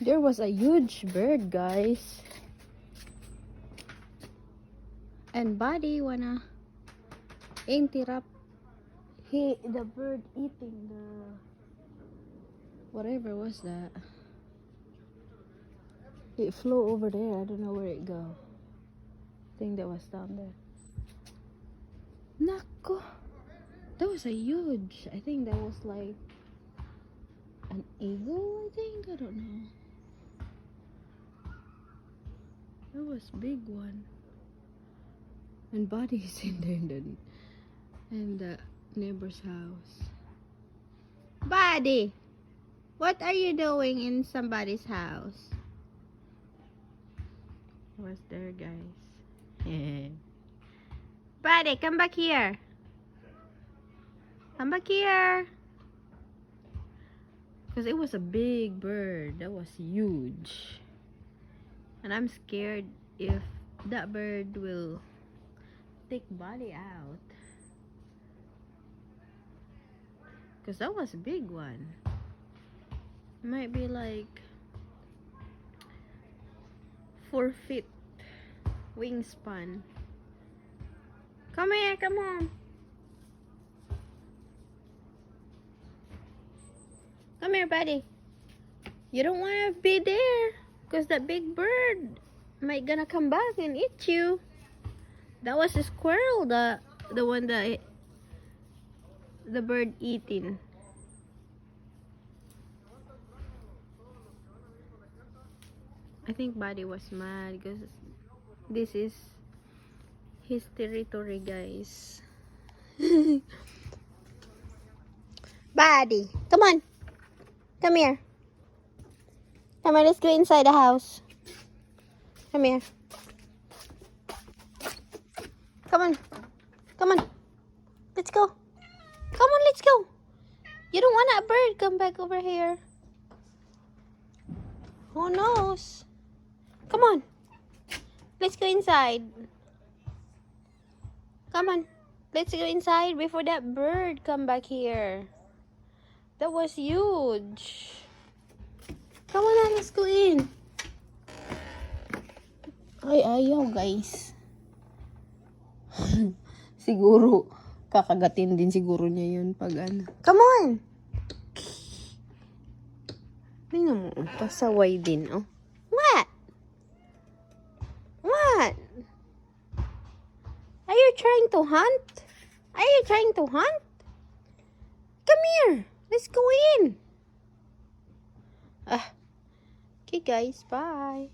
There was a huge bird, guys. And Buddy wanna interrupt the bird eating the whatever was that. It flew over there. I don't know where it go. I think that was down there. Nako. That was a huge. I think that was like an eagle, I think. I don't know. That was big one. And Buddy's in there in the neighbor's house. Buddy, what are you doing in somebody's house? Was there, guys? Buddy, come back here. Come back here. Because it was a big bird. That was huge. And I'm scared if that bird will take Buddy out. Because that was a big one. It might be like 4 feet wingspan. Come here, come on. Come here, Buddy. You don't want to be there because that big bird might gonna come back and eat you. That was a squirrel, the one that the bird eating. I think Buddy was mad because this is his territory, guys. Buddy, come on. Come here. Come on, let's go inside the house. Come here. Come on. Come on. Let's go. Come on, let's go. You don't want that bird come back over here. Who knows? Come on. Let's go inside. Come on. Let's go inside before that bird come back here. That was huge. Come on na, let's go in. Ay, ayaw, guys. Siguro, kakagatin din siguro niya yun pag ano. Come on! Tingnan mo, pasaway din, oh. What? What? Are you trying to hunt? Are you trying to hunt? Come here. Let's go in. Okay, guys. Bye.